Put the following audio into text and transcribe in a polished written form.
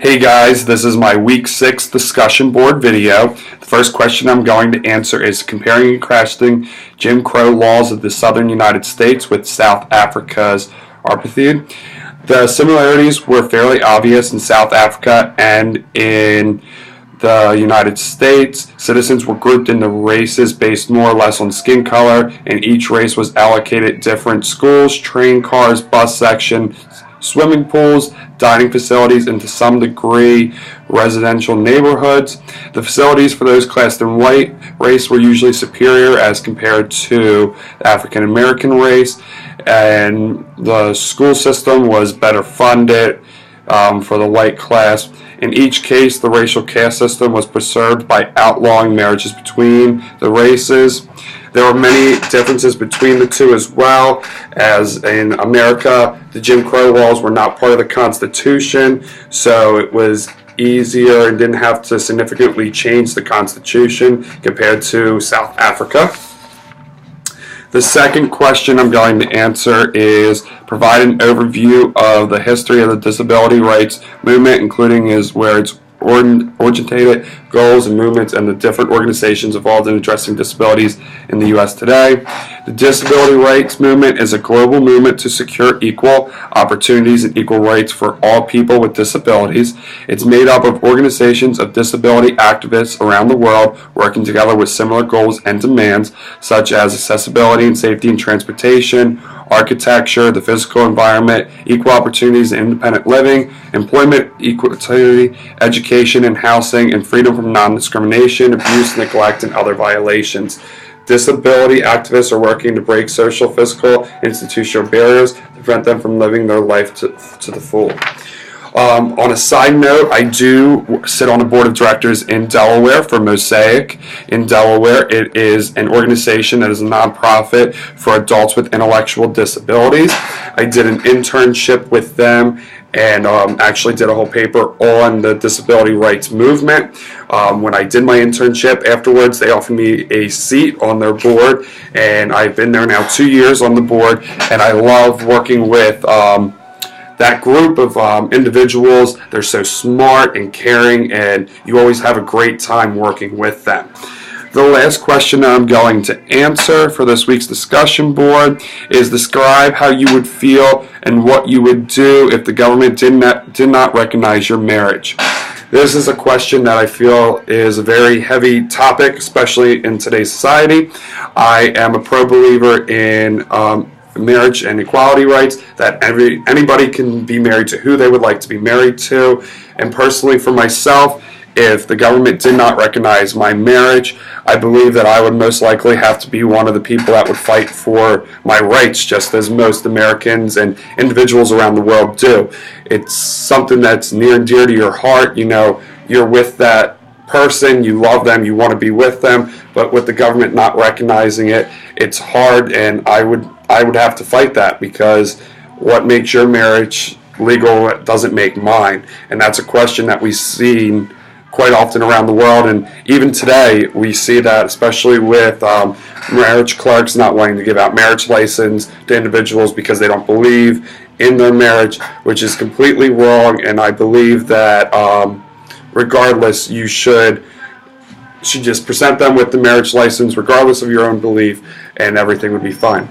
Hey guys, this is my week 6 discussion board video. The first question I'm going to answer is comparing and contrasting Jim Crow laws of the southern United States with South Africa's apartheid. The similarities were fairly obvious in South Africa and in the United States. Citizens were grouped into races based more or less on skin color, and each race was allocated different schools, train cars, bus sections, swimming pools, dining facilities, and to some degree residential neighborhoods. The facilities for those classed in white race were usually superior as compared to the African American race, and the school system was better funded for the white class. In each case, the racial caste system was preserved by outlawing marriages between the races. There were many differences between the two as well, as in America, the Jim Crow laws were not part of the Constitution, so it was easier and didn't have to significantly change the Constitution compared to South Africa. The second question I'm going to answer is provide an overview of the history of the disability rights movement, including where it's originated, goals and movements, and the different organizations involved in addressing disabilities in the U.S. today. The disability rights movement is a global movement to secure equal opportunities and equal rights for all people with disabilities. It's made up of organizations of disability activists around the world working together with similar goals and demands, such as accessibility and safety in transportation, architecture, the physical environment, equal opportunities and independent living, employment equality, education and housing, and freedom from non-discrimination, abuse, neglect, and other violations. Disability activists are working to break social, physical, and institutional barriers to prevent them from living their life to the full. On a side note, I do sit on the board of directors in Delaware for Mosaic. In Delaware, it is an organization that is a nonprofit for adults with intellectual disabilities. I did an internship with them and actually did a whole paper on the disability rights movement. When I did my internship, afterwards they offered me a seat on their board, and I've been there now 2 years on the board, and I love working with that group of individuals. They're so smart and caring, and you always have a great time working with them. The last question I'm going to answer for this week's discussion board is describe how you would feel and what you would do if the government did not recognize your marriage. This is a question that I feel is a very heavy topic, especially in today's society. I am a pro-believer in marriage and equality rights, that anybody can be married to who they would like to be married to. And personally, for myself, if the government did not recognize my marriage, I believe that I would most likely have to be one of the people that would fight for my rights, just as most Americans and individuals around the world do. It's something that's near and dear to your heart. You know, you're with that person, you love them, you want to be with them, but with the government not recognizing it, it's hard, and I would have to fight that, because what makes your marriage legal doesn't make mine. And that's a question that we see quite often around the world, and even today we see that, especially with marriage clerks not wanting to give out marriage license to individuals because they don't believe in their marriage, which is completely wrong. And I believe that regardless, you should just present them with the marriage license regardless of your own belief, and everything would be fine.